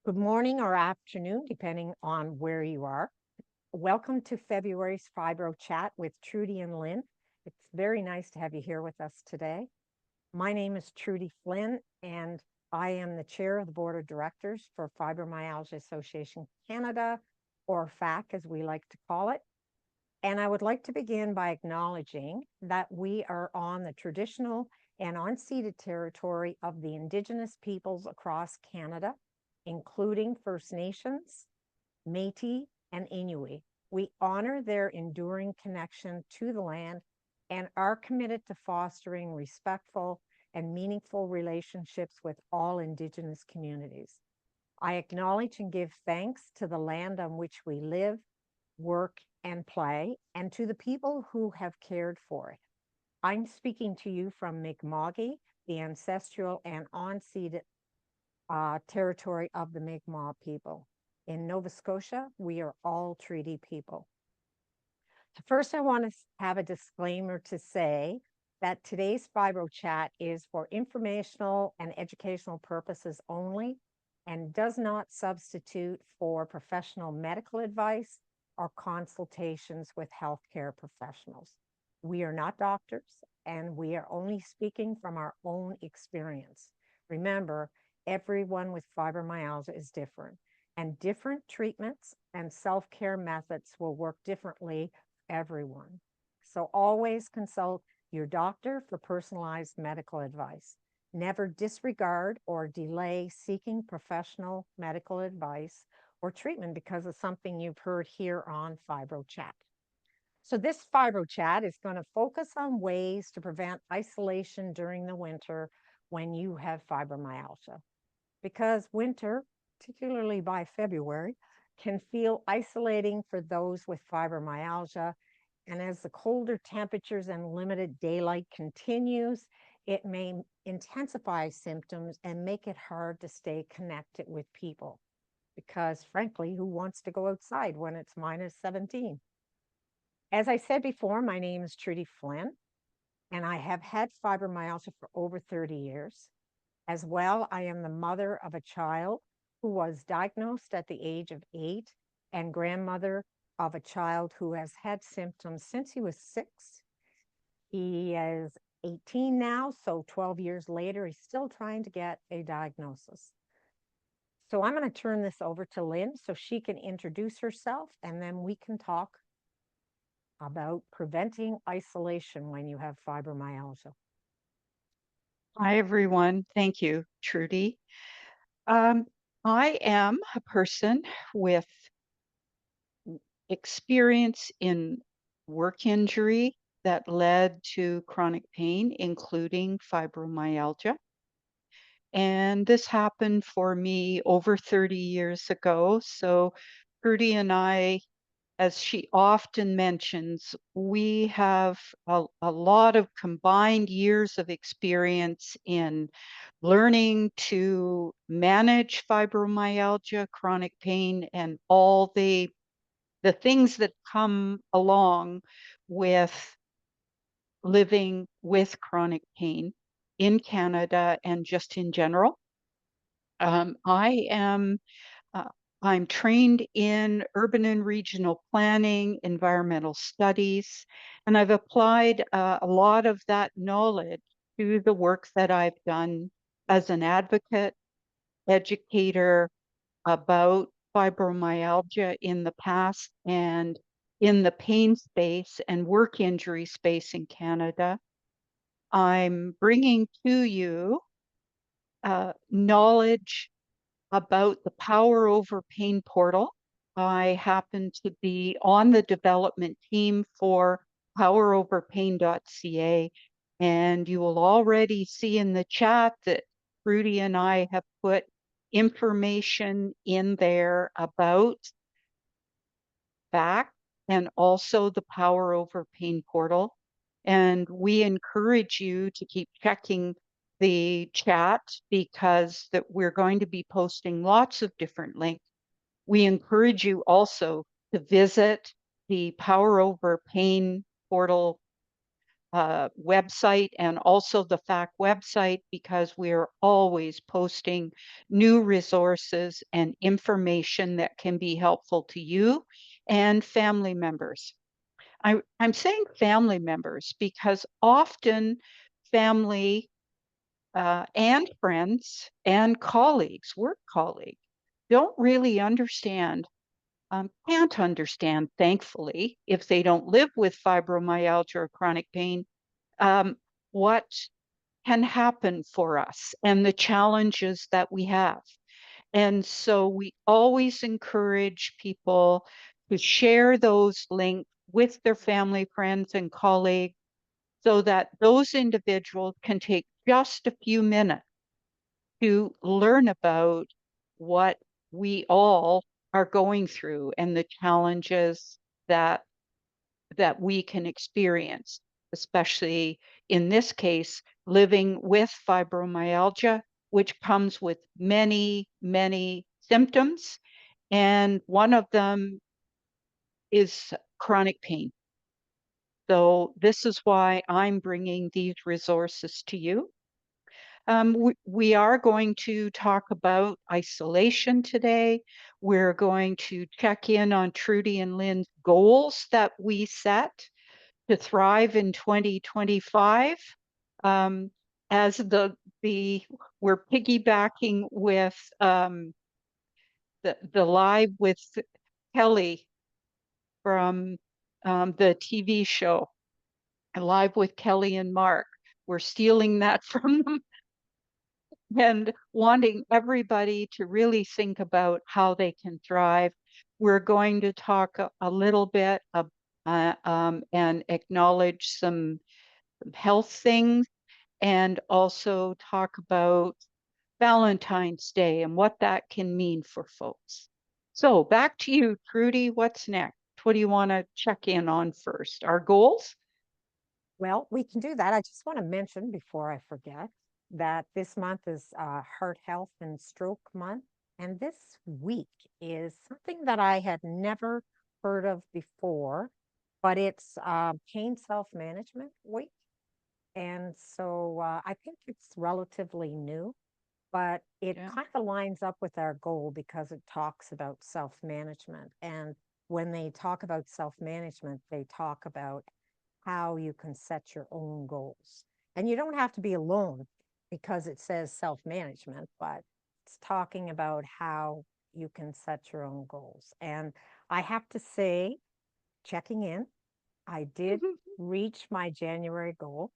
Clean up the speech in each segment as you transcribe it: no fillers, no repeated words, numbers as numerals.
Good morning or afternoon, depending on where you are. Welcome to February's Fibro Chat with Trudy and Lynn. It's very nice to have you here with us today. My name is Trudy Flynn, and I am the chair of the board of directors for Fibromyalgia Association Canada, or FAC as we like to call it. And I would like to begin by acknowledging that we are on the traditional and unceded territory of the Indigenous peoples across Canada, including First Nations, Métis, and Inuit. We honor their enduring connection to the land and are committed to fostering respectful and meaningful relationships with all Indigenous communities. I acknowledge and give thanks to the land on which we live, work, and play, and to the people who have cared for it. I'm speaking to you from Mi'kma'ki, the ancestral and unceded territory of the Mi'kmaq people. In Nova Scotia, we are all treaty people. So first, I want to have a disclaimer to say that today's Fibro Chat is for informational and educational purposes only and does not substitute for professional medical advice or consultations with healthcare professionals. We are not doctors, and we are only speaking from our own experience. Remember, everyone with fibromyalgia is different, and different treatments and self-care methods will work differently for everyone. So always consult your doctor for personalized medical advice. Never disregard or delay seeking professional medical advice or treatment because of something you've heard here on Fibro Chat. So this Fibro Chat is going to focus on ways to prevent isolation during the winter when you have fibromyalgia. Because winter, particularly by February, can feel isolating for those with fibromyalgia. And as the colder temperatures and limited daylight continues, it may intensify symptoms and make it hard to stay connected with people. Because frankly, who wants to go outside when it's minus 17? As I said before, my name is Trudy Flynn, and I have had fibromyalgia for over 30 years. As well, I am the mother of a child who was diagnosed at the age of 8 and grandmother of a child who has had symptoms since he was 6. He is 18 now, so 12 years later, he's still trying to get a diagnosis. So I'm going to turn this over to Lynn so she can introduce herself, and then we can talk about preventing isolation when you have fibromyalgia. Hi, everyone. Thank you, Trudy. I am a person with experience in work injury that led to chronic pain, including fibromyalgia. And this happened for me over 30 years ago. So Trudy and I, as she often mentions, we have a lot of combined years of experience in learning to manage fibromyalgia, chronic pain, and all the things that come along with living with chronic pain in Canada and just in general. I am uh, I'm trained in urban and regional planning, environmental studies, and I've applied a lot of that knowledge to the work that I've done as an advocate, educator about fibromyalgia in the past and in the pain space and work injury space in Canada. I'm bringing to you knowledge about the Power Over Pain portal. I happen to be on the development team for poweroverpain.ca, and you will already see in the chat that Rudy and I have put information in there about FAC and also the Power Over Pain portal. And we encourage you to keep checking the chat because that we're going to be posting lots of different links. We encourage you also to visit the Power Over Pain portal website and also the FAC website because we're always posting new resources and information that can be helpful to you and family members. I'm saying family members because often family and friends and colleagues, work colleagues, don't really understand, can't understand, thankfully, if they don't live with fibromyalgia or chronic pain, what can happen for us and the challenges that we have. And so we always encourage people to share those links with their family, friends, and colleagues so that those individuals can take just a few minutes to learn about what we all are going through and the challenges that we can experience, especially in this case, living with fibromyalgia, which comes with many, many symptoms. And one of them is chronic pain. So this is why I'm bringing these resources to you. We are going to talk about isolation today. We're going to check in on Trudy and Lynn's goals that we set to thrive in 2025. Um, as we're piggybacking with the live with Kelly from the TV show, Live with Kelly and Mark. We're stealing that from them and wanting everybody to really think about how they can thrive. We're going to talk a little bit and acknowledge some health things and also talk about Valentine's Day and what that can mean for folks. So back to you, Trudy. What's next? What do you want to check in on first? Our goals? Well, we can do that. I just want to mention before I forget that this month is Heart Health and Stroke Month. And this week is something that I had never heard of before, but it's Pain Self Management Week. And so I think it's relatively new, but it Yeah. kind of lines up with our goal because it talks about self management. And when they talk about self management, they talk about how you can set your own goals. And you don't have to be alone because it says self management, but it's talking about how you can set your own goals. And I have to say, checking in, I did reach my January goal.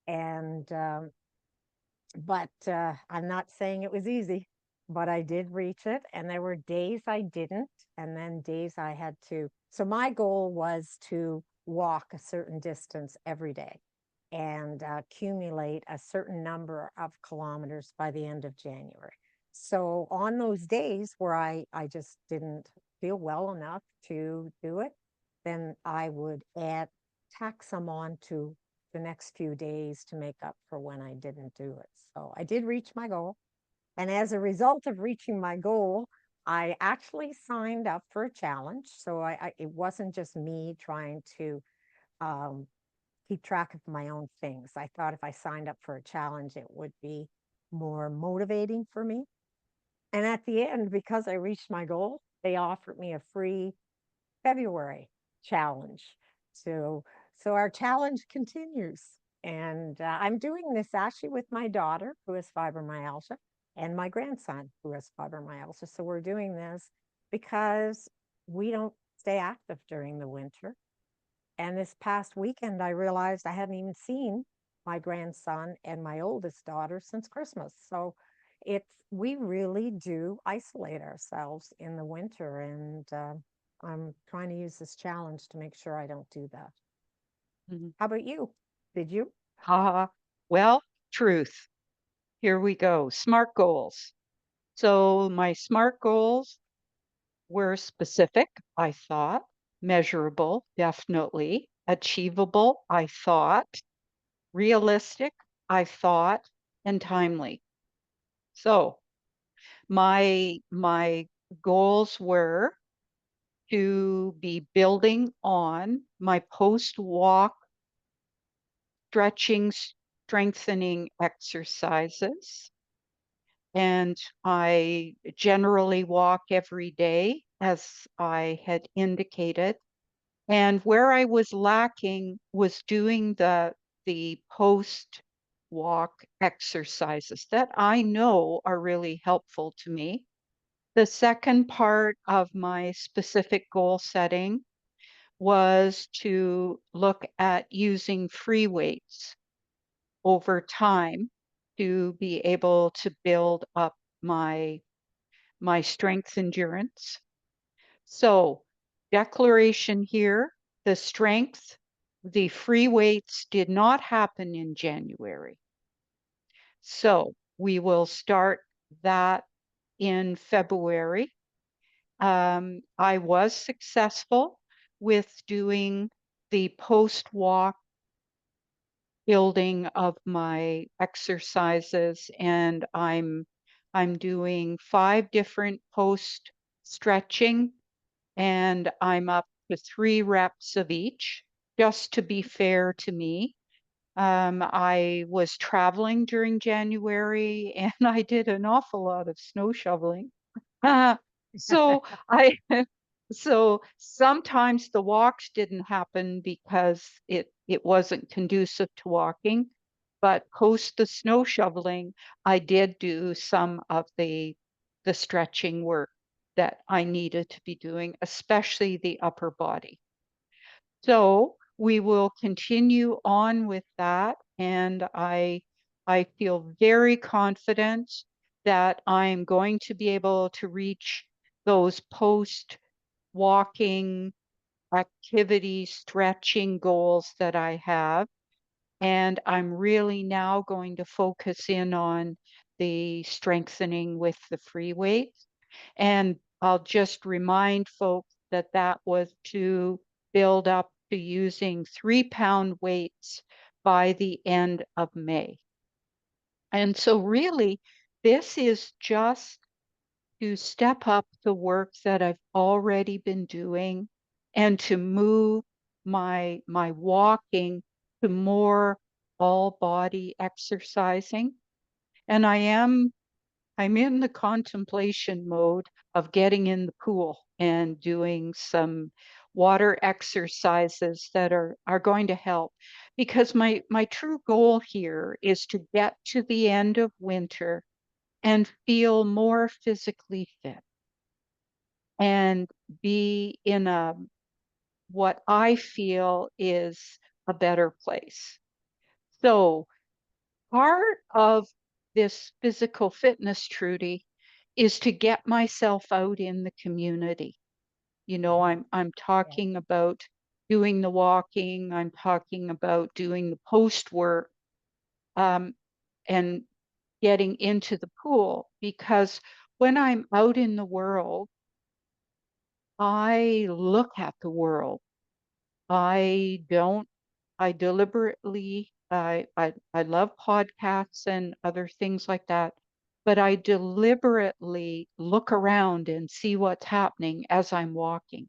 And but I'm not saying it was easy, but I did reach it. And there were days I didn't, and then days I had to. So my goal was to walk a certain distance every day and accumulate a certain number of kilometers by the end of January. So on those days where I just didn't feel well enough to do it, then I would add tack some on to the next few days to make up for when I didn't do it. So I did reach my goal. And as a result of reaching my goal, I actually signed up for a challenge. So it wasn't just me trying to um, keep track of my own things. I thought if I signed up for a challenge, it would be more motivating for me. And at the end, because I reached my goal, they offered me a free February challenge. So, so our challenge continues. And I'm doing this actually with my daughter who has fibromyalgia and my grandson who has fibromyalgia. So we're doing this because we don't stay active during the winter. And this past weekend, I realized I hadn't even seen my grandson and my oldest daughter since Christmas. So we really do isolate ourselves in the winter. And I'm trying to use this challenge to make sure I don't do that. Mhm. How about you? Did you? Well, truth. Here we go. SMART goals. So my SMART goals were specific, I thought, measurable, definitely, achievable, I thought, realistic, I thought, and timely. So my goals were to be building on my post walk stretching, strengthening exercises. And I generally walk every day, as I had indicated. And where I was lacking was doing the post walk exercises that I know are really helpful to me. The second part of my specific goal setting was to look at using free weights over time to be able to build up my strength endurance. So, declaration here, the strength, the free weights did not happen in January. So, we will start that in February. I was successful with doing the post-walk building of my exercises, and I'm doing 5 different post stretching, and I'm up to 3 reps of each, just to be fair to me. I was traveling during January, and I did an awful lot of snow shoveling. So I so sometimes the walks didn't happen because it wasn't conducive to walking, but post the snow shoveling, I did do some of the stretching work that I needed to be doing, especially the upper body. So we will continue on with that, and I feel very confident that I'm going to be able to reach those post walking activity stretching goals that I have. And I'm really now going to focus in on the strengthening with the free weights. And I'll just remind folks that that was to build up to using 3-pound weights by the end of May. And so really, this is just to step up the work that I've already been doing and to move my walking to more all body exercising. And I'm in the contemplation mode of getting in the pool and doing some water exercises that are going to help, because my true goal here is to get to the end of winter and feel more physically fit and be in a what I feel is a better place. So part of this physical fitness, Trudy, is to get myself out in the community. You know, I'm Yeah. talking about doing the walking, I'm talking about doing the post work, um, and getting into the pool, because when I'm out in the world, I look at the world. I don't, I deliberately, I love podcasts and other things like that, but I deliberately look around and see what's happening as I'm walking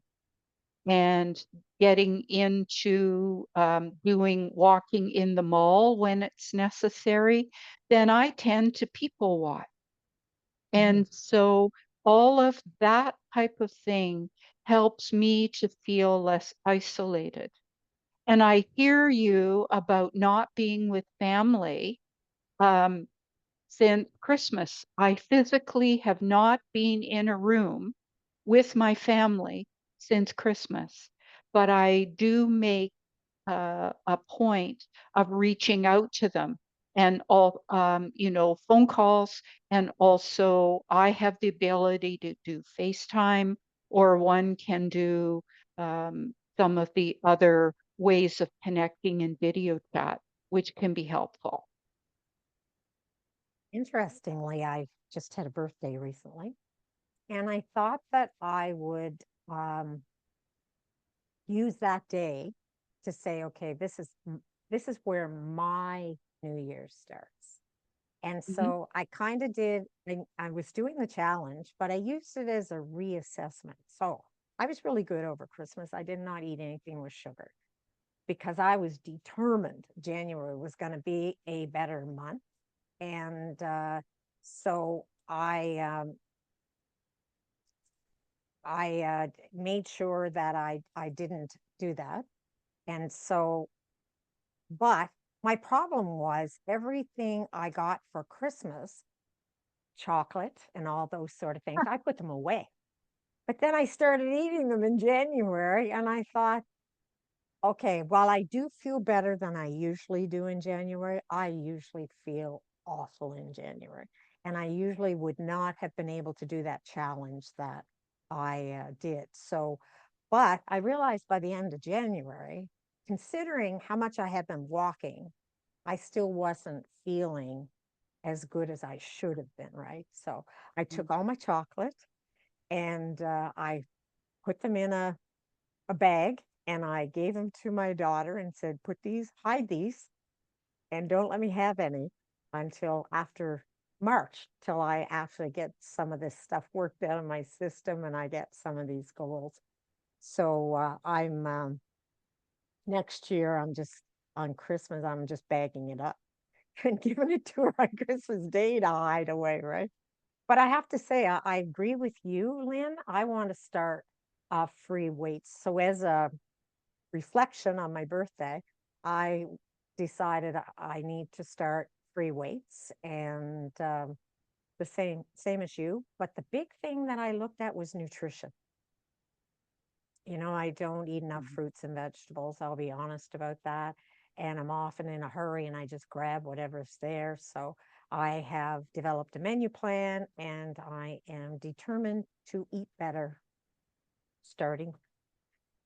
and getting into doing walking in the mall when it's necessary. Then I tend to people watch. Mhm. And so all of that type of thing helps me to feel less isolated. And I hear you about not being with family um, since Christmas. I physically have not been in a room with my family since Christmas, but I do make a point of reaching out to them, and all phone calls, and also I have the ability to do FaceTime, or one can do some of the other ways of connecting in video chat, which can be helpful. Interestingly, I just had a birthday recently, and I thought that I would um, use that day to say, okay, this is where my New Year starts. And Mhm. so I kind of did, I was doing the challenge, but I used it as a reassessment. So I was really good over Christmas. I did not eat anything with sugar. because I was determined January was going to be a better month. And so I made sure that I didn't do that. And so, but my problem was everything I got for Christmas, chocolate and all those sort of things, I put them away. But then I started eating them in January and I thought, okay, while I do feel better than I usually do in January, I usually feel awful in January. And I usually would not have been able to do that challenge that I did. So, but I realized by the end of January, considering how much I had been walking, I still wasn't feeling as good as I should have been, right? So I Mm. took all my chocolate and I put them in a bag and I gave them to my daughter and said, put these, hide these, and don't let me have any until after March, till I actually get some of this stuff worked out of my system and I get some of these goals. So I'm next year, I'm just on Christmas, I'm just bagging it up and giving it to her on Christmas Day to hide away, right? But I have to say, I agree with you, Lynn. I want to start free weights. So as a reflection on my birthday, I decided I need to start free weights and the same as you. But the big thing that I looked at was nutrition. You know, I don't eat enough Mhm. fruits and vegetables. I'll be honest about that. And I'm often in a hurry and I just grab whatever's there. So I have developed a menu plan and I am determined to eat better starting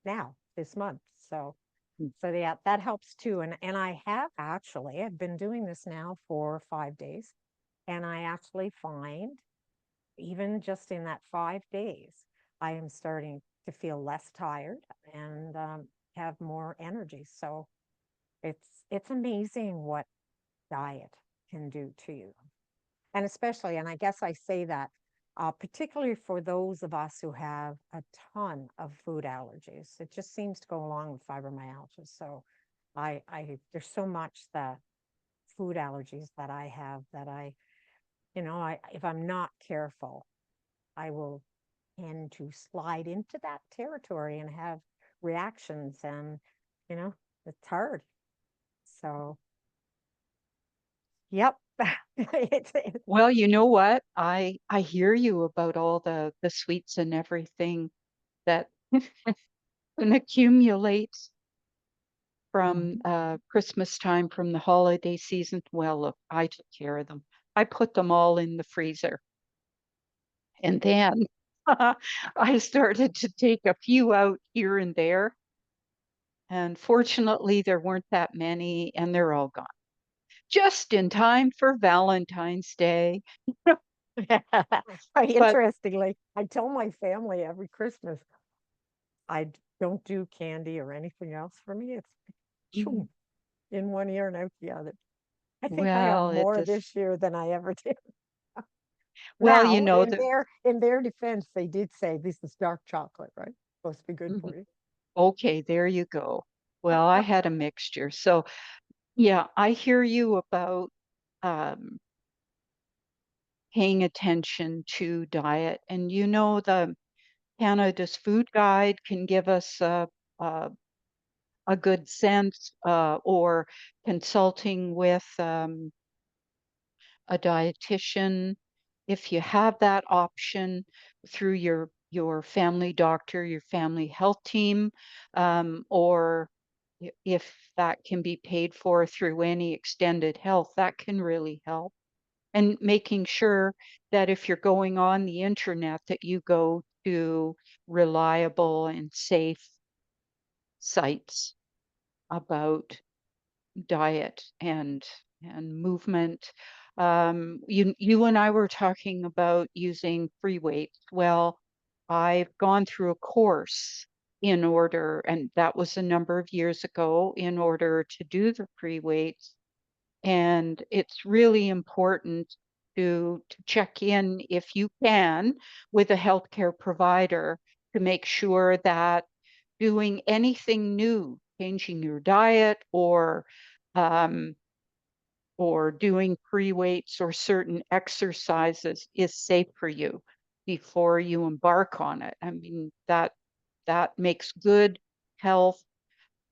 now this month. So Mm. yeah, that helps too. And I have actually, I've been doing this now for 5 days, and I actually find even just in that 5 days, I am starting to feel less tired and have more energy. So it's amazing what diet can do to you. And especially, and I guess I say that particularly for those of us who have a ton of food allergies, it just seems to go along with fibromyalgia. So there's so much that food allergies that I have that if I'm not careful, I will tend to slide into that territory and have reactions, and you know, it's hard. So, yep. It's Well, you know what? I hear you about all the sweets and everything that can accumulate from Christmas time, from the holiday season. Well, look, I took care of them. I put them all in the freezer. And then I started to take a few out here and there. And fortunately, there weren't that many, and they're all gone. Just in time for Valentine's Day. But Interestingly, I tell my family every Christmas don't do candy or anything else for me. It's mm, choo, in one ear and out the other. I think I have well, it more is this year than I ever did. well, Now, the in their defense, they did say this is dark chocolate, right? Supposed to be good mhm. for you. Okay, there you go. Well, I had a mixture. So, yeah, I hear you about um, paying attention to diet. And the Canada's food guide can give us a, a good sense, or consulting with a dietitian, if you have that option through your family doctor, your family health team, or if that can be paid for through any extended health, that can really help. And making sure that if you're going on the internet, that you go to reliable and safe sites about diet and movement. You and I were talking about using free weights. Well, I've gone through a course in order, and that was a number of years ago, in order to do the free weights. And it's really important to check in, if you can, with a healthcare provider to make sure that doing anything new changing your diet um, or doing free weights or certain exercises is safe for you before you embark on it. I mean, that makes good health,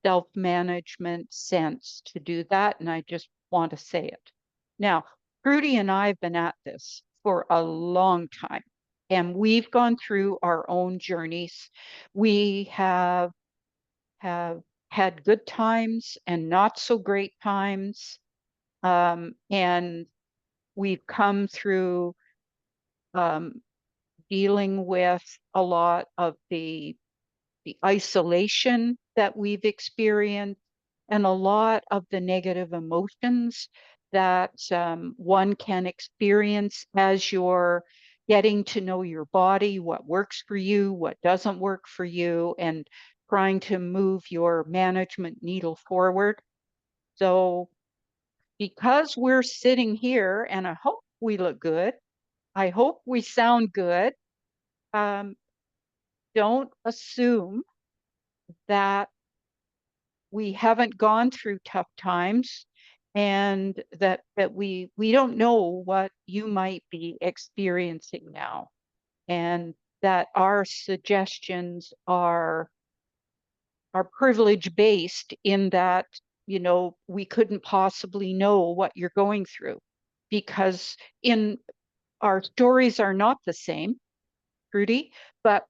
self-management sense to do that, and I just want to say it. Now, Trudy and I have been at this for a long time, and we've gone through our own journeys. We have had good times and not so great times, and we've come through um, dealing with a lot of the isolation that we've experienced and a lot of the negative emotions that one can experience as you're getting to know your body, what works for you, what doesn't work for you, and trying to move your management needle forward. So, because we're sitting here, and I hope we look good, I hope we sound good, um, don't assume that we haven't gone through tough times and that we don't know what you might be experiencing now, and that our suggestions are privilege based in that, you know, we couldn't possibly know what you're going through because in our stories are not the same, Trudy, but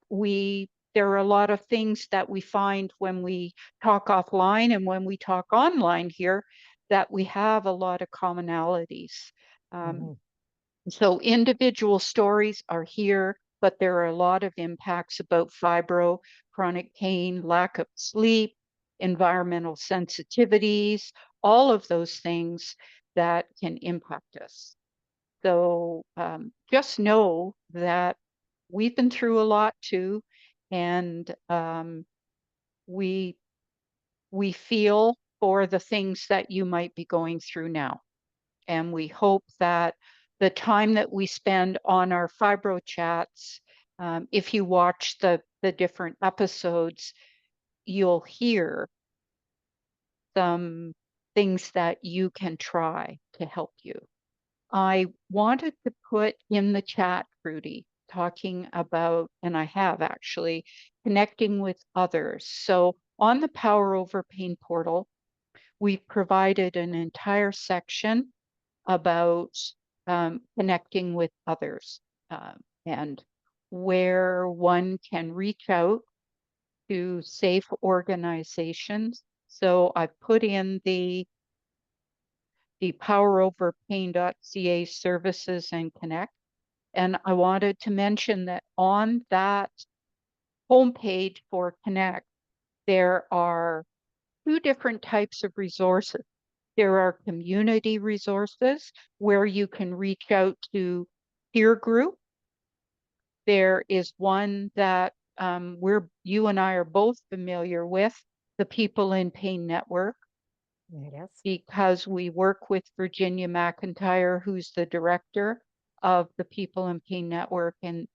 there are a lot of things that we find when we talk offline and when we talk online here that we have a lot of commonalities. Um, Mhm. so individual stories are here, but there are a lot of impacts about fibro, chronic pain, lack of sleep, environmental sensitivities, all of those things that can impact us. So just know that we've been through a lot too, and we we feel for the things that you might be going through now. And we hope that the time that we spend on our Fibro Chats, if you watch the different episodes, you'll hear some things that you can try to help you. I wanted to put in the chat, Rudy, talking about, and I have actually, connecting with others. So on the Power Over Pain portal, we've provided an entire section about connecting with others and where one can reach out to safe organizations. So I put in the poweroverpain.ca services and connect. And I wanted to mention that on that homepage for Connect, there are two different types of resources. There are community resources where you can reach out to peer group. There is one that you and I are both familiar with, the People in Pain Network, Yes. because we work with Virginia McIntyre, who's the director of the People in Pain Network, and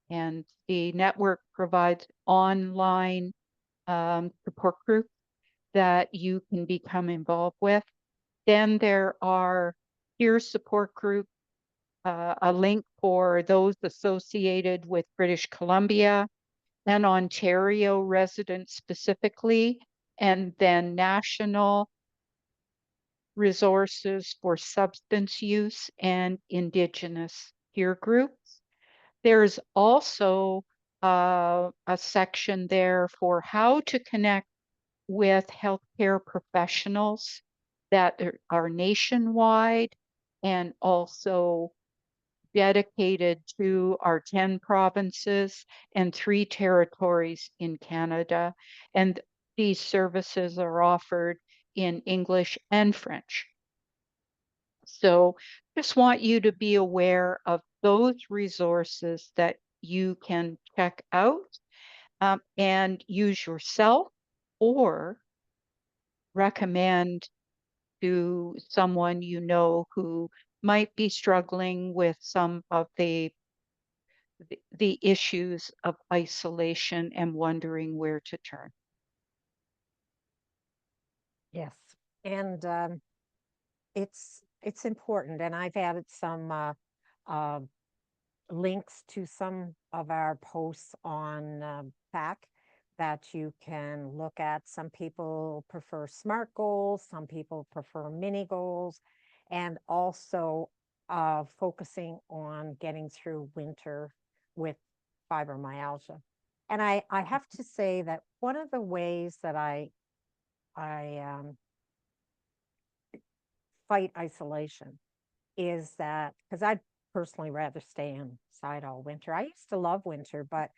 the network provides online support groups that you can become involved with. Then there are peer support groups, a link for those associated with British Columbia and Ontario residents specifically, and then national resources for substance use and Indigenous peer groups. There's also a section there for how to connect with healthcare professionals that are nationwide and also dedicated to our 10 provinces and 3 territories in Canada. And these services are offered in English and French. So just want you to be aware of those resources that you can check out and use yourself or recommend to someone you know who might be struggling with some of the issues of isolation and wondering where to turn. Yes. And it's important. And I've added some uh, links to some of our posts on PAC that you can look at. Some people prefer SMART goals, some people prefer mini goals, and also focusing on getting through winter with fibromyalgia. And I have to say that one of the ways that I fight isolation is that because I'd personally rather stay inside all winter. I used to love winter, but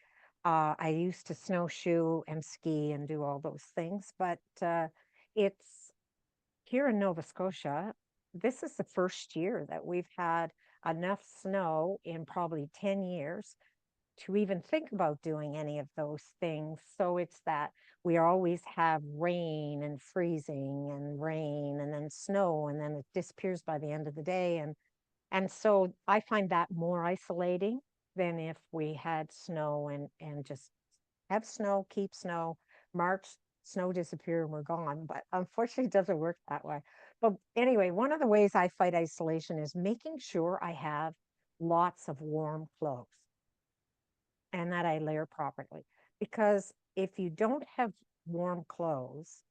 I used to snowshoe and ski and do all those things. But it's here in Nova Scotia, this is the first year that we've had enough snow in probably 10 years to even think about doing any of those things. So it's that we always have rain and freezing and rain and then snow and then it disappears by the end of the day. And so I find that more isolating than if we had snow and just have snow, keep snow, March, snow disappear and we're gone. But unfortunately, it doesn't work that way. But anyway, one of the ways I fight isolation is making sure I have lots of warm clothes and that I layer properly. Because if you don't have warm clothes,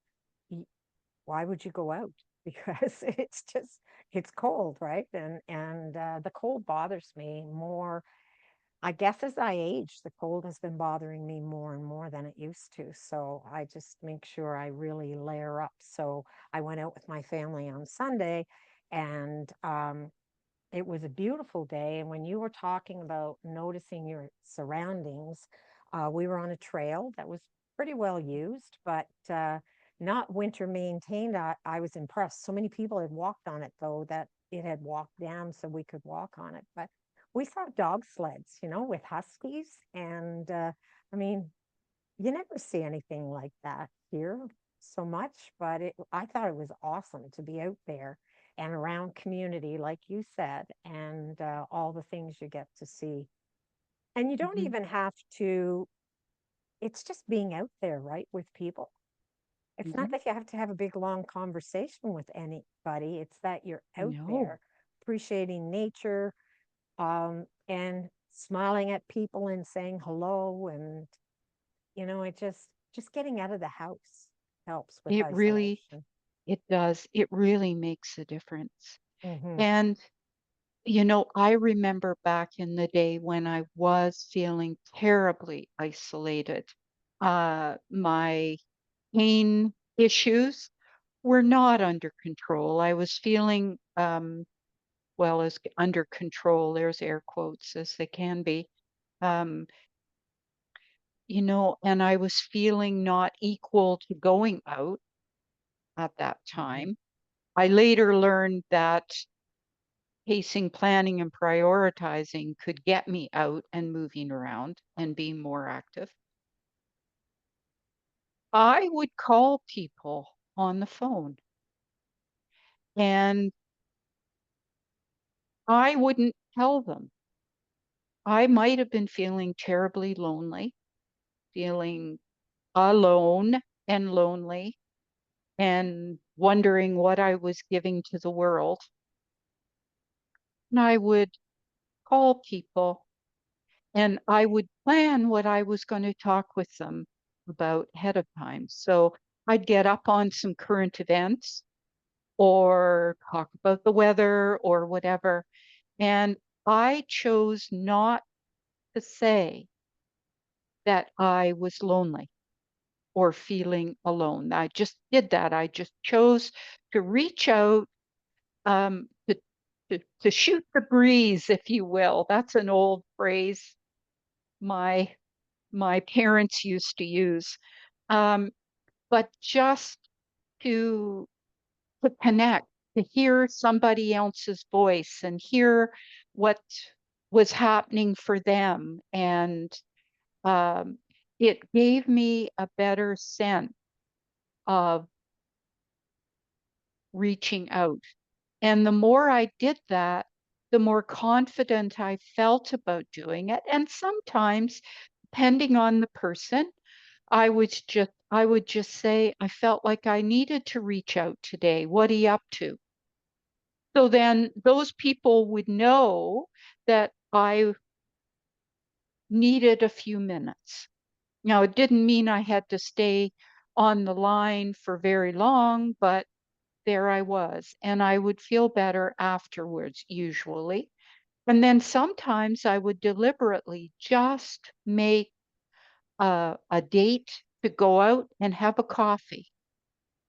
why would you go out? Because it's cold, right? And the cold bothers me more. I guess as I age, the cold has been bothering me more and more than it used to. So I just make sure I really layer up. So I went out with my family on Sunday, and it was a beautiful day. And when you were talking about noticing your surroundings, we were on a trail that was pretty well used, but not winter maintained. I was impressed. So many people had walked on it, though, that it had walked down so we could walk on it. But we saw dog sleds, with huskies. And I mean, you never see anything like that here so much, but I thought it was awesome to be out there and around community, like you said, and all the things you get to see. And you don't Mhm, even have to, it's just being out there, right, with people. It's not mhm. that you have to have a big, long conversation with anybody, it's that you're out No, there appreciating nature, and smiling at people and saying hello. And it just getting out of the house helps with it really isolation. it does. It really makes a difference. Hmm. And, I remember back in the day when I was feeling terribly isolated. My pain issues were not under control. I was feeling, well, as under control, there's air quotes as they can be. Um, and I was feeling not equal to going out at that Hmm. time. I later learned that pacing, planning, and prioritizing could get me out and moving around and being more active. I would call people on the phone and I wouldn't tell them. I might have been feeling terribly lonely, feeling alone and lonely, and wondering what I was giving to the world. And I would call people and I would plan what I was going to talk with them about ahead of time. So I'd get up on some current events or talk about the weather or whatever. And I chose not to say that I was lonely or feeling alone. I just did that. I just chose to reach out, to shoot the breeze, if you will. That's an old phrase my my parents used to use. Um, but just to connect, to hear somebody else's voice and hear what was happening for them. And um, it gave me a better sense of reaching out. And the more I did that, the more confident I felt about doing it. And sometimes, depending on the person, I would just say, "I felt like I needed to reach out today. What are you up to?" So then those people would know that I needed a few minutes. Now, it didn't mean I had to stay on the line for very long, but there I was, and I would feel better afterwards, usually. And then sometimes I would deliberately just make a date to go out and have a coffee.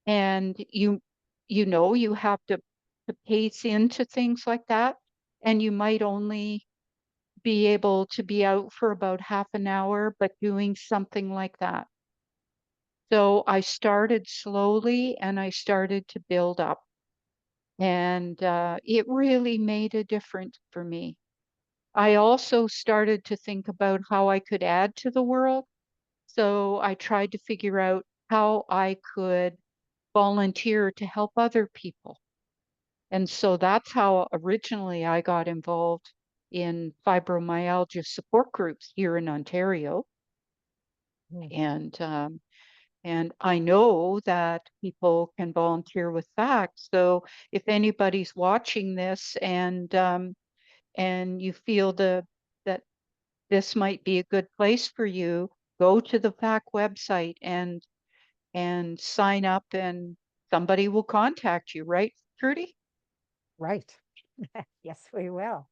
And you have to pace into things like that. And you might only be able to be out for about half an hour, but doing something like that. So I started slowly and I started to build up. And it really made a difference for me. I also started to think about how I could add to the world. So I tried to figure out how I could volunteer to help other people. And so that's how originally I got involved in fibromyalgia support groups here in Ontario. Mm. And and I know that people can volunteer with that. So if anybody's watching this and you feel that this might be a good place for you, go to the FAC website and sign up and somebody will contact you, right, Trudy? Right. Yes, we will.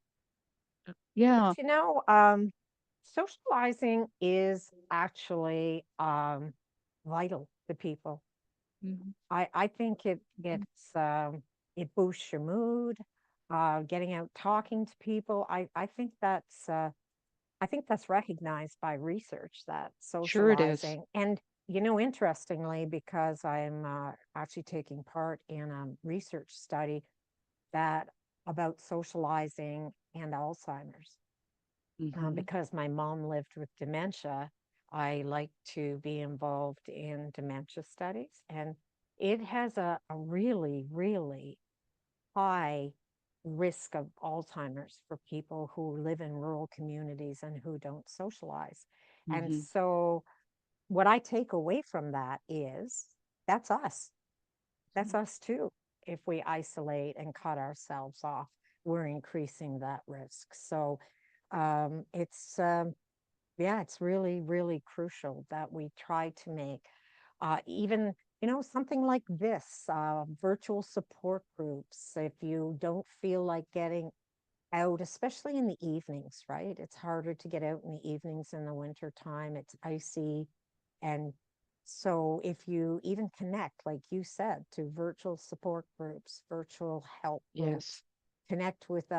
But Yeah. socializing is actually vital to people. Mhm. I think it boosts your mood, getting out talking to people. I think that's recognized by research that Sure it is. socializing, and interestingly, because I'm actually taking part in a research study that about socializing and Alzheimer's. Mhm. Because my mom lived with dementia, I like to be involved in dementia studies, and it has a really, really high risk of Alzheimer's for people who live in rural communities and who don't socialize. And Mhm. so, what I take away from that is that's us. That's us too. If we isolate and cut ourselves off, we're increasing that risk. So, it's yeah, it's really, really crucial that we try to make even, something like this, virtual support groups. If you don't feel like getting out, especially in the evenings, right? It's harder to get out in the evenings in the winter time. It's icy. And so if you even connect, like you said, to virtual support groups, virtual help Yes. groups, connect with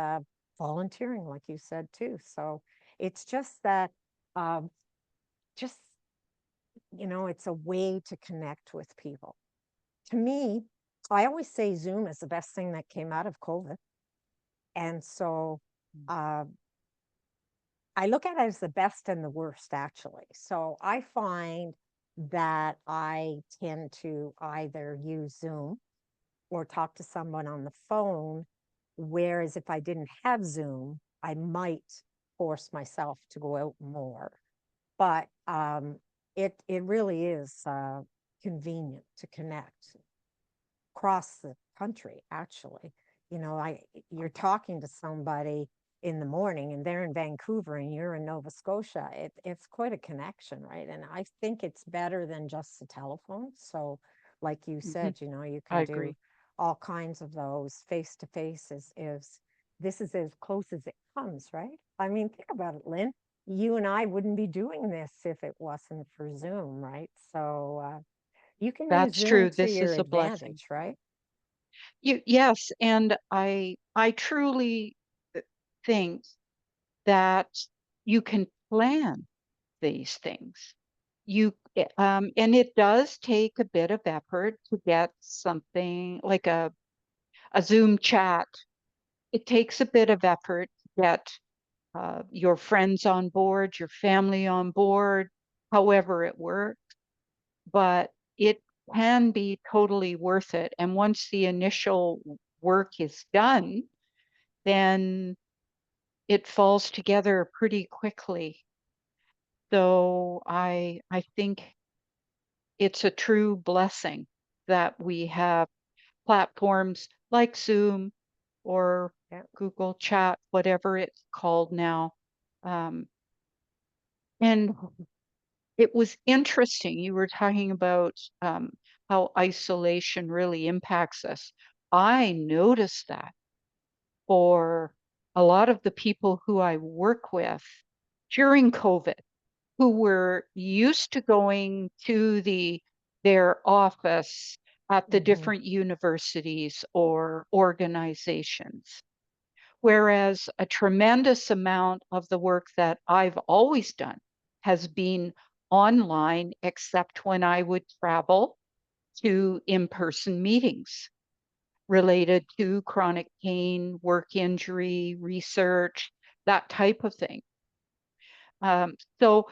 volunteering, like you said too. So it's just that, um, just, it's a way to connect with people. To me, I always say Zoom is the best thing that came out of COVID. And so, uh, I look at it as the best and the worst, actually. So I find that I tend to either use Zoom or talk to someone on the phone. Whereas if I didn't have Zoom, I might force myself to go out more. But it really is convenient to connect across the country, actually. You're talking to somebody in the morning and they're in Vancouver and you're in Nova Scotia. It's quite a connection, right? And I think it's better than just the telephone. So, like you Mhm. said, you I can do agree. all kinds of those face to face is this is as close as it comes, right? I mean, think about it, Lynn. You and I wouldn't be doing this if it wasn't for Zoom, right? So you can use That's Zoom true. to This your is a blessing. advantage, right? Yes, and I truly think that you can plan these things. And it does take a bit of effort to get something like a Zoom chat. It takes a bit of effort to get your friends on board, your family on board, however it works, but it can be totally worth it. And once the initial work is done, then it falls together pretty quickly. So I think it's a true blessing that we have platforms like Zoom or Yeah. Google Chat, whatever it's called now. Um, and it was interesting. You were talking about how isolation really impacts us. I noticed that for a lot of the people who I work with during COVID, who were used to going to their office at the Hmm. different universities or organizations. Whereas a tremendous amount of the work that I've always done has been online, except when I would travel to in-person meetings related to chronic pain, work injury, research, that type of thing. So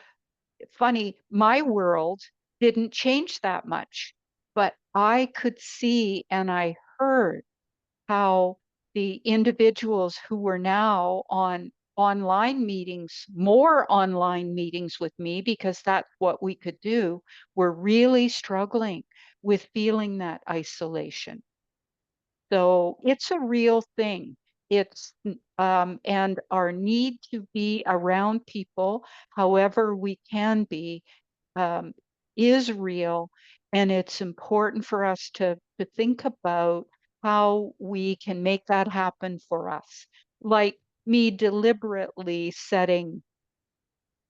funny, my world didn't change that much, but I could see and I heard how the individuals who were now on online meetings, more online meetings with me, because that's what we could do, were really struggling with feeling that isolation. So it's a real thing. And our need to be around people, however we can be, um, is real. And it's important for us to think about how we can make that happen for us. Like me deliberately setting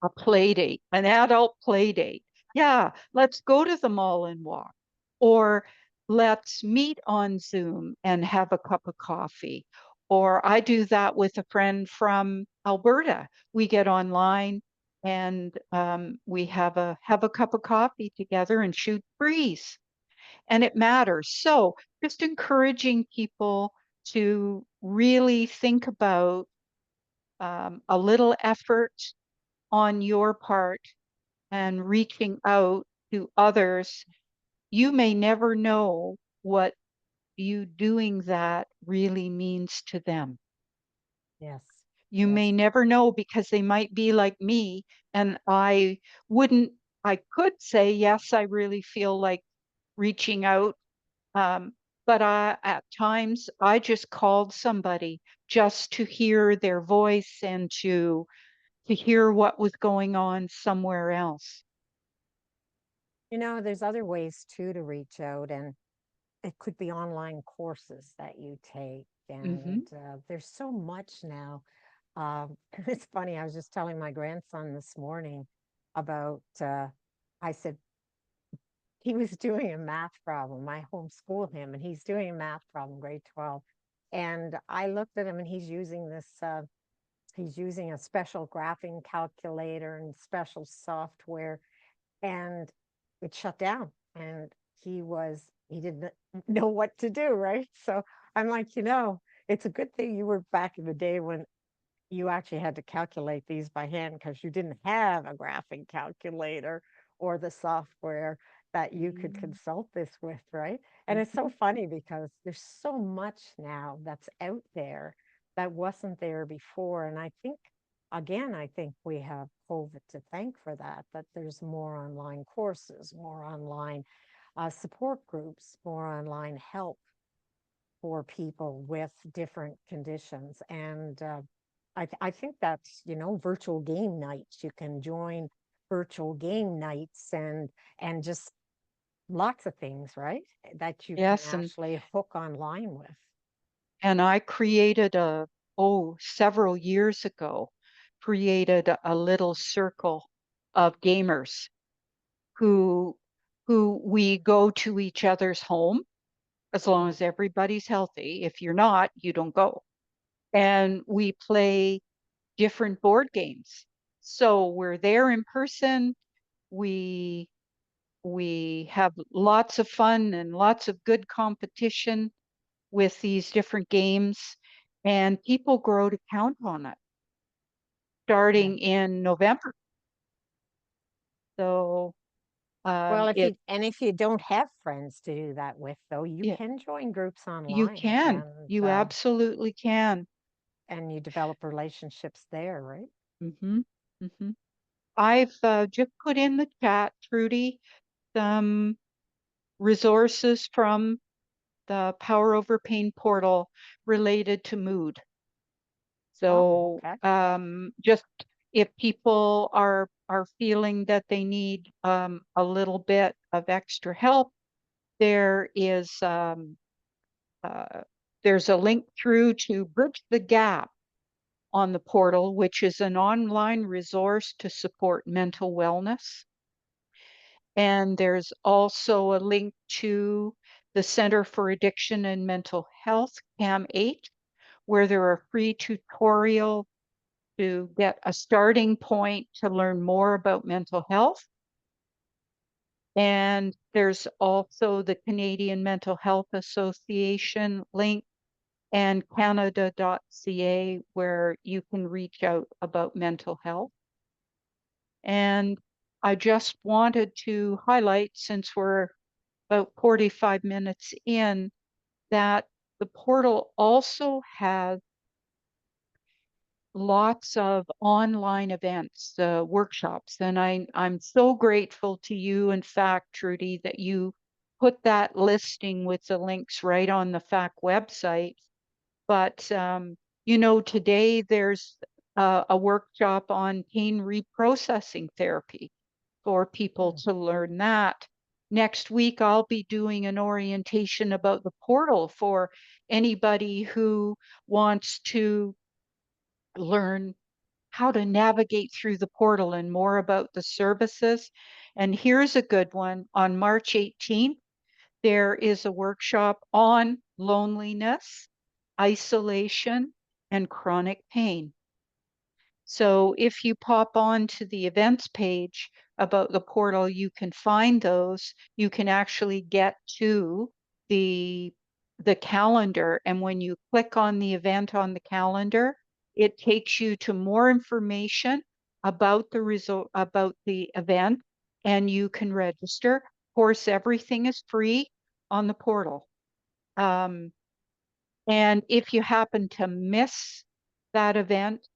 a play date, an adult play date. Yeah, let's go to the mall and walk. Or let's meet on Zoom and have a cup of coffee. Or I do that with a friend from Alberta. We get online and we have a cup of coffee together and shoot breeze. And it matters. So just encouraging people to really think about a little effort on your part and reaching out to others. You may never know what you doing that really means to them. Yes. You may Yes. never know because they might be like me, and wouldn't, I could say, yes, I really feel like reaching out. Um, but at times I just called somebody just to hear their voice and to hear what was going on somewhere else. There's other ways too to reach out, and it could be online courses that you take. And Hmm. there's so much now. It's funny, I was just telling my grandson this morning about, I said, he was doing a math problem. I homeschool him, and he's doing a math problem, grade 12. And I looked at him, and he's using a special graphing calculator and special software, and it shut down. And he didn't know what to do, right? So I'm like, it's a good thing you were back in the day when you actually had to calculate these by hand, because you didn't have a graphing calculator or the software that you could consult this with, right? And it's so Hmm. funny because there's so much now that's out there that wasn't there before. And I think we have COVID to thank for that, that there's more online courses, more online support groups, more online help for people with different conditions. And I think that's, virtual game nights. You can join virtual game nights and just lots of things, right? That you can Yes, actually hook online with. and I created several years ago, created a little circle of gamers who who we go to each other's home as long Mhm. as everybody's healthy. If you're not, you don't go. And we play different board games. So we're there in person. We we have lots of fun and lots of good competition with these different games, and people grow to count on it Yeah. starting in November. So Well, it if you don't have friends to do that with, though, you yeah, can join groups you online, can. and You absolutely can. you develop relationships there, right? Hmm. Hmm. I've just put in the chat, Trudy. some resources from the Power Over Pain portal related to mood. Oh, So okay. just if people are feeling that they need a little bit of extra help, there is uh, there's a link through to Bridge the Gap on the portal, which is an online resource to support mental wellness. And there's also a link to the Center for Addiction and Mental Health, CAM8, where there are free tutorials to get a starting point to learn more about mental health. And there's also the Canadian Mental Health Association link and canada.ca where you can reach out about mental health. And I just wanted to highlight, since we're about 45 minutes in, that the portal also has lots of online events, workshops. And I'm so grateful to you, in fact, Trudy, that you put that listing with the links right on the FAC website. But, today there's a workshop on pain reprocessing therapy for people to learn that. Next week, I'll be doing an orientation about the portal for anybody who wants to learn how to navigate through the portal and more about the services. And here's a good one. On March 18th, there is a workshop on loneliness, isolation, and chronic pain. So if you pop on to the events page about the portal, you can find those. You can actually get to the calendar. And when you click on the event on the calendar, it takes you to more information about the event, and you can register. Of course, everything is free on the portal. And if you happen to miss that event,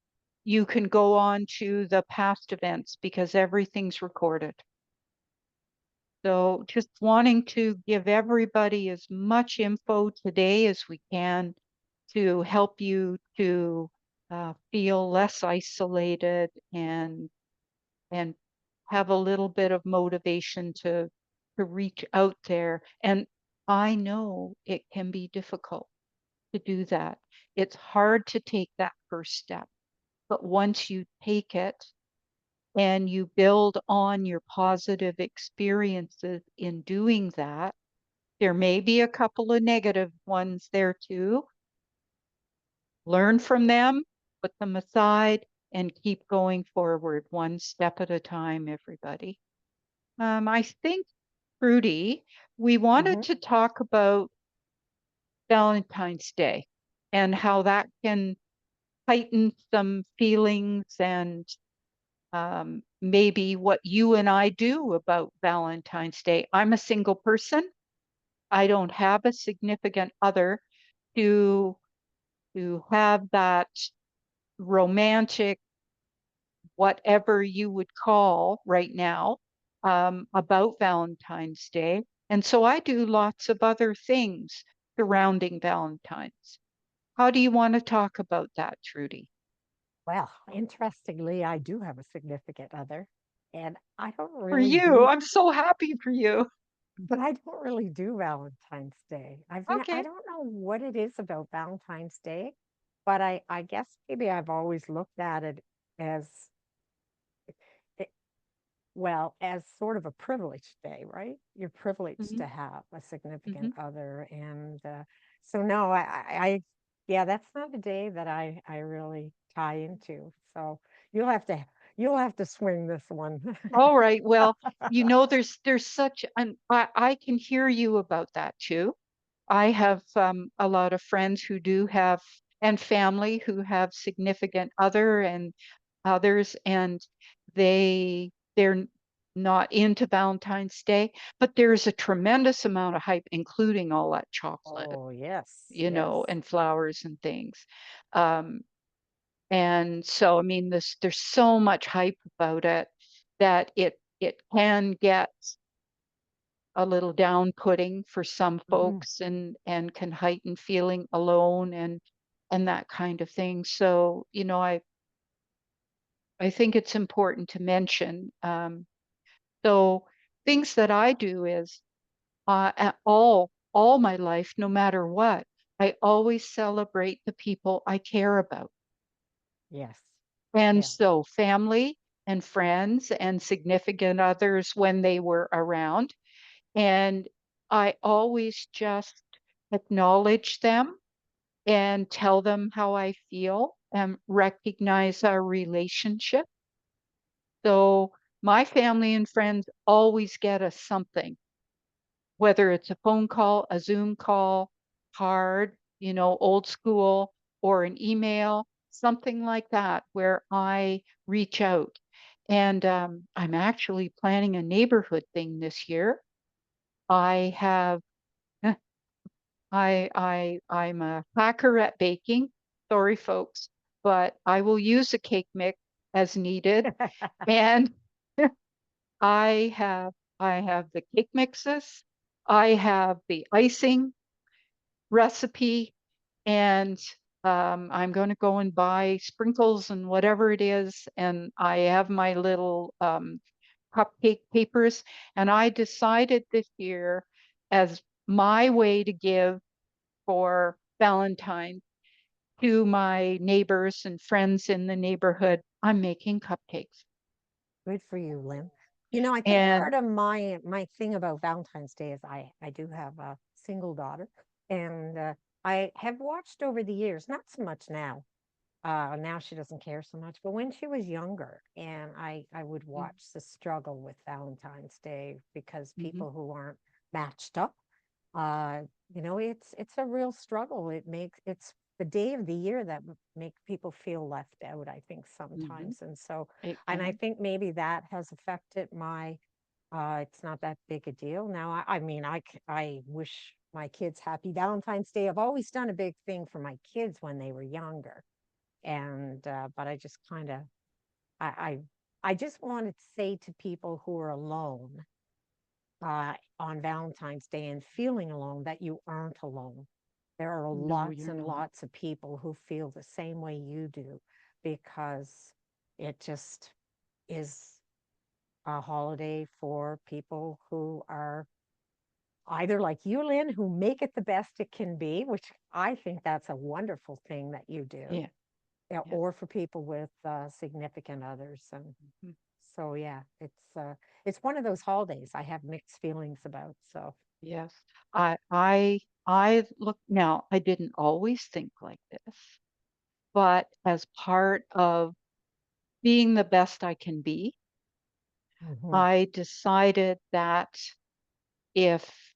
you can go on to the past events because everything's recorded. So just wanting to give everybody as much info today as we can to help you to feel less isolated and have a little bit of motivation to reach out there. And I know it can be difficult to do that. It's hard to take that first step. But once you take it and you build on your positive experiences in doing that, there may be a couple of negative ones there too. Learn from them, put them aside, and keep going forward one step at a time, everybody. I think, Trudy, we wanted Mm-hmm. to talk about Valentine's Day and how that can heighten some feelings and maybe what you and I do about Valentine's Day. I'm a single person. I don't have a significant other to have that romantic, whatever you would call right now, about Valentine's Day. And so I do lots of other things surrounding Valentine's. How do you want to talk about that, Trudy? Well, interestingly, I do have a significant other, and I don't For really you, do, I'm so happy for you. but I don't really do Valentine's Day. I Okay. don't know what it is about Valentine's Day, but I guess maybe I've always looked at it as it, well, as sort of a privileged day, right? You're privileged Hmm. to have a significant Hmm. other, and so no, yeah, that's not a day that I really tie into. So you'll have to you'll have to swing this one. All right. Well, there's such an I can hear you about that too. I have a lot of friends who do have and family who have significant other and others, and they're not into Valentine's Day, but there's a tremendous amount of hype, including all that chocolate, Oh, yes, yes. and flowers and things. Um, and so, I mean, there's so much hype about it that it can get a little down-putting for some Mhm. folks and can heighten feeling alone and that kind of thing. So, I think it's important to mention. So things that I do is at all my life, no matter what, I always celebrate the people I care about. Yes. And Yeah. so family and friends and significant others when they were around. And I always just acknowledge them and tell them how I feel and recognize our relationship. So my family and friends always get us something, whether it's a phone call, a Zoom call, card, old school, or an email, something like that, where I reach out. And I'm actually planning a neighborhood thing this year. I have, I'm a hacker at baking. Sorry, folks, but I will use a cake mix as needed. And I have I have the cake mixes, I have the icing recipe, and I'm going to go and buy sprinkles and whatever it is, and I have my little cupcake papers, and I decided this year as my way to give for Valentine's to my neighbors and friends in the neighborhood, I'm making cupcakes. Good for you, Lynn. I think And part of my thing about Valentine's Day is I do have a single daughter, and I have watched over the years, not so much now. Now she doesn't care so much, but when she was younger, and I would mm, watch the struggle with Valentine's Day because mhm, people who aren't matched up, uh, it's a real struggle. It's the day of the year that make people feel left out, I think mhm, sometimes. And so, it and I can. think maybe that has affected my, it's not that big a deal. Now, I mean, I wish my kids happy Valentine's Day. I've always done a big thing for my kids when they were younger. And, but I just kind of, I, I just wanted to say to people who are alone, on Valentine's Day and feeling alone that you aren't alone. There are No, lots you're and not. lots of people who feel the same way you do because it just is a holiday for people who are either like you, Lynn, who make it the best it can be, which I think that's a wonderful thing that you do, Yeah, yeah, yeah. or for people with significant others. And Mhm. so, yeah, it's one of those holidays I have mixed feelings about. So, Yes. I look now, I didn't always think like this, but as part of being the best I can be, mhm, I decided that if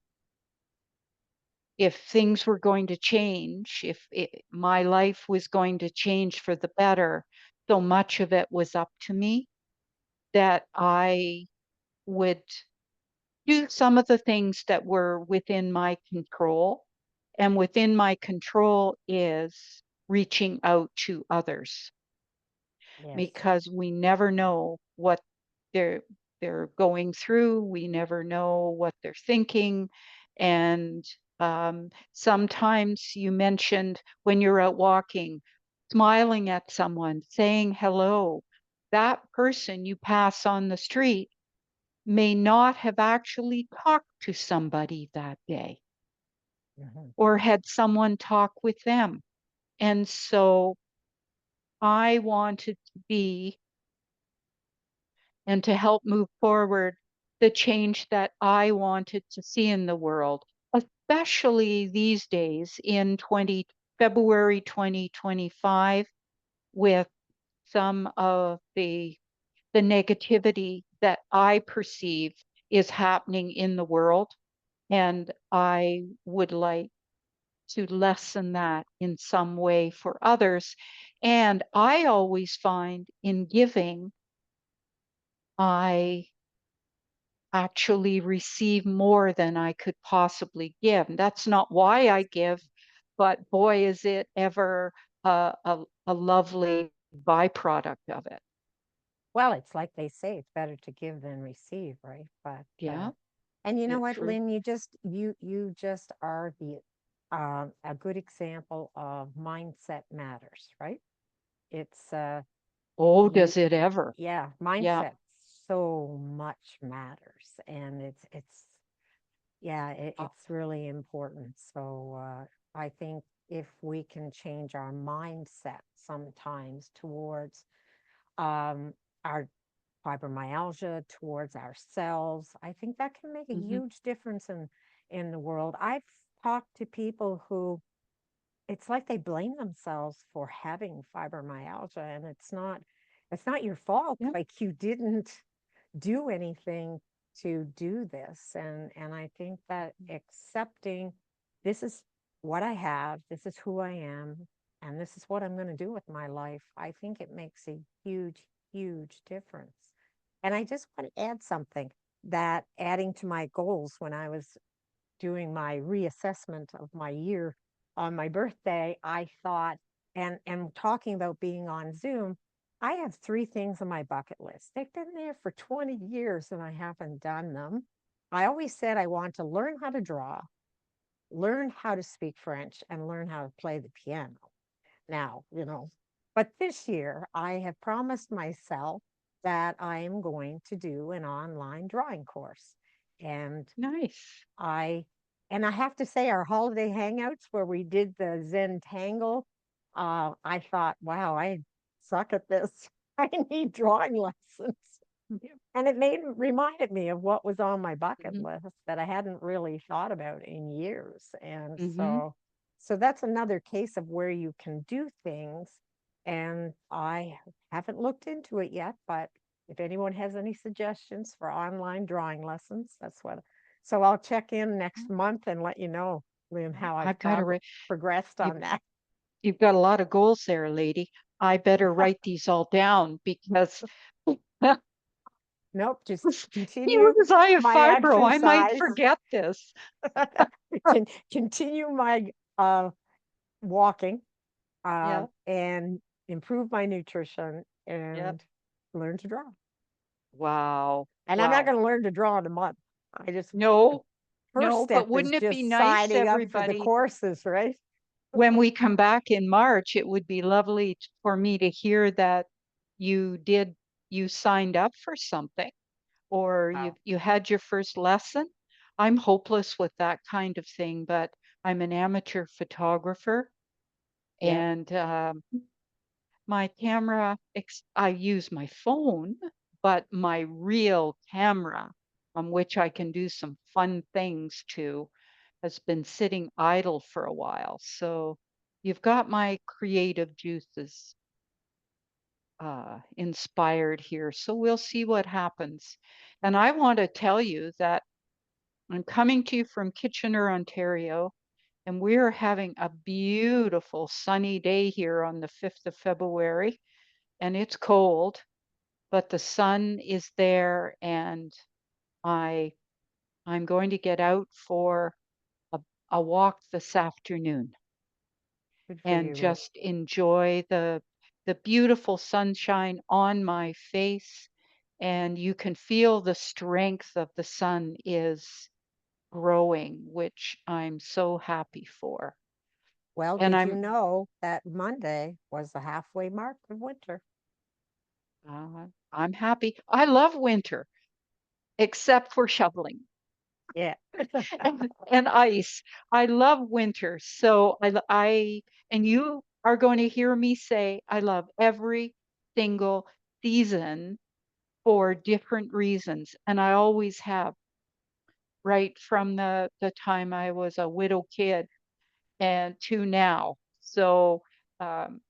if things were going to change, if my life was going to change for the better, so much of it was up to me that I would do some of the things that were within my control. And within my control is reaching out to others yes. because we never know what they're they're going through. We never know what they're thinking. And sometimes you mentioned when you're out walking, smiling at someone, saying hello. That person you pass on the street may not have actually talked to somebody that day Mhm. or had someone talk with them. And so I wanted to be and to help move forward the change that I wanted to see in the world, especially these days in February 2025 with some of the negativity that I perceive is happening in the world. And I would like to lessen that in some way for others. And I always find in giving, I actually receive more than I could possibly give. And that's not why I give, but boy, is it ever a lovely byproduct of it. Well, it's like they say, it's better to give than receive, right? But Yeah. And you know what, For Lynn, you just are the a good example of mindset matters, right? It's oh, you does it ever? yeah, Yeah. mindset so much matters, and it's yeah, Uh, it's really important. So I think if we can change our mindset sometimes towards um, our fibromyalgia, towards ourselves, I think that can make a mhm. huge difference in the world. I've talked to people who it's like they blame themselves for having fibromyalgia, and it's not your fault. Yeah. Like you didn't do anything to do this. And I think that accepting this is what I have, this is who I am, and this is what I'm going to do with my life, I think it makes a huge, huge difference. And I just want to add something that adding to my goals when I was doing my reassessment of my year on my birthday, I thought, and talking about being on Zoom, I have three things on my bucket list. They've been there for 20 years and I haven't done them. I always said I want to learn how to draw, learn how to speak French, and learn how to play the piano. Now, but this year I have promised myself that I am going to do an online drawing course. And Nice. I and I have to say our holiday hangouts where we did the Zen Tangle, I thought, wow, I suck at this. I need drawing lessons. Yeah. And it reminded me of what was on my bucket Mhm. list that I hadn't really thought about in years. And Mhm. so that's another case of where you can do things. And I haven't looked into it yet, but if anyone has any suggestions for online drawing lessons, that's what. So I'll check in next month and let you know, Lynn, how I've I've got to progressed you on that. you've got a lot of goals there, lady. I better write these all down because Nope, just even continue as I have my fibro, I might exercise. forget this. Continue my walking Yeah. and improve my nutrition Yep. and learn to draw. Wow. And I'm not Wow. going to learn to draw in a month. The No, first no, but step is wouldn't it be just nice, signing up for the everybody, courses, right? when we come back in March, it would be lovely for me to hear that you did, you signed up for something or Wow. you had your first lesson. I'm hopeless with that kind of thing, but I'm an amateur photographer Yeah. and my camera, I use my phone, but my real camera on which I can do some fun things to has been sitting idle for a while. So you've got my creative juices inspired here. So we'll see what happens. And I want to tell you that I'm coming to you from Kitchener, Ontario, and we're having a beautiful sunny day here on the 5th of February, and it's cold, but the sun is there, and I I'm going to get out for a, a walk this afternoon Good for and you, Lynn. just enjoy the beautiful sunshine on my face. And you can feel the strength of the sun is growing, which I'm so happy for. Well, And did you know that Monday was the halfway mark of winter? I'm happy. I love winter, except for shoveling Yeah. and ice. I love winter. So and you are going to hear me say, I love every single season for different reasons. And I always have, right from the time I was a widow kid and to now. So um,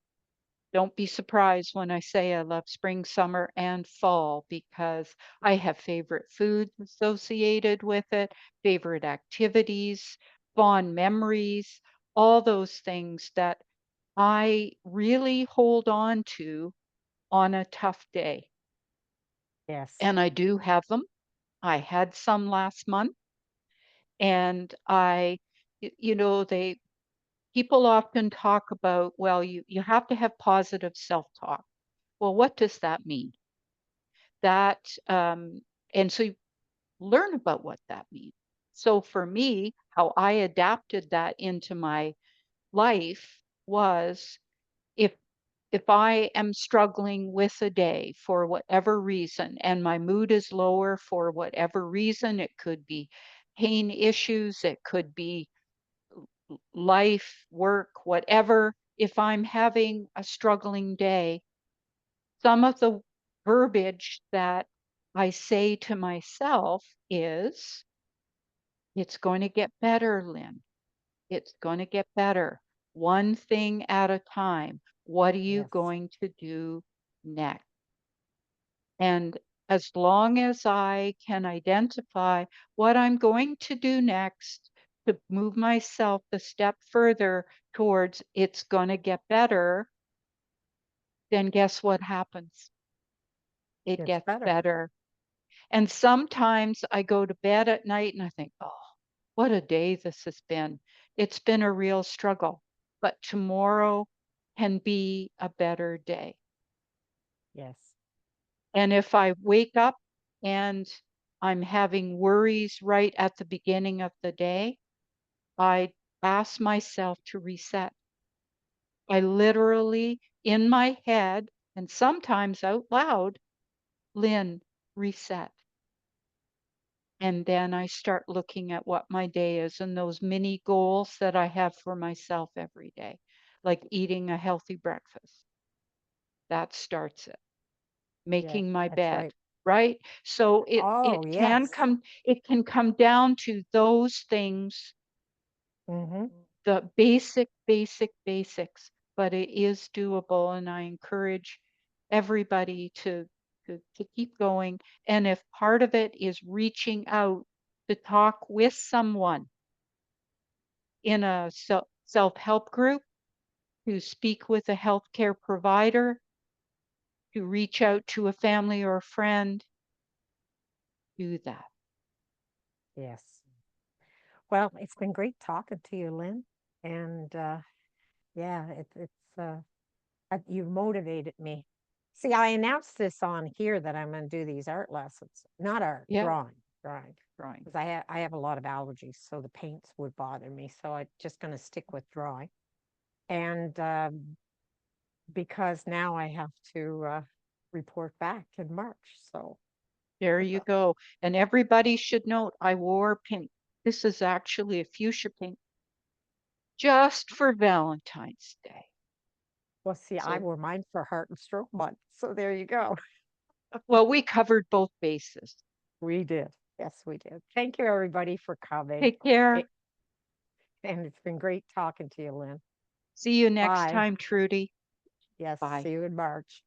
don't be surprised when I say I love spring, summer, and fall because I have favorite foods associated with it, favorite activities, fond memories, all those things that I really hold on to on a tough day. Yes. And I do have them. I had some last month and they people often talk about, well, you have to have positive self-talk. Well, what does that mean? That and so learn about what that means. So for me, how I adapted that into my life was if if I am struggling with a day for whatever reason and my mood is lower for whatever reason, it could be pain issues, it could be life, work, whatever. If I'm having a struggling day, some of the verbiage that I say to myself is, it's going to get better, Lynn. It's going to get better. One thing at a time. What are you Yes. going to do next? And as long as I can identify what I'm going to do next to move myself a step further towards it's going to get better, then guess what happens? It Gets gets better. better. And sometimes I go to bed at night and I think, oh, what a day this has been. It's been a real struggle, but tomorrow can be a better day. Yes. And if I wake up and I'm having worries right at the beginning of the day, I ask myself to reset. I literally, in my head, and sometimes out loud, Lynn, reset. And then I start looking at what my day is and those mini goals that I have for myself every day, like eating a healthy breakfast. That starts it. Yes, Making my that's bed, right. right? So Oh, yes. it can come down to those things, Mm-hmm. the basics, but it is doable, and I encourage everybody to keep going. And if part of it is reaching out to talk with someone in a self-help group, to speak with a healthcare provider, to reach out to a family or a friend, do that. Yes. Well, it's been great talking to you, Lynn. And yeah, you motivated me. See, I announced this on here that I'm going to do these art lessons, not art, Yeah, drawing, drawing. because I have a lot of allergies, so the paints would bother me. So I'm just going to stick with drawing. And because now I have to report back in March. So There you go. And everybody should note I wore pink. This is actually a fuchsia pink just for Valentine's Day. well, see, I So, wore mine for Heart and Stroke Month. So there you go. well, we covered both bases. We did. Yes, we did. Thank you, everybody, for coming. Take care. It, and it's been great talking to you, Lynn. See you next Bye. time, Trudy. Yes, Bye. see you in March.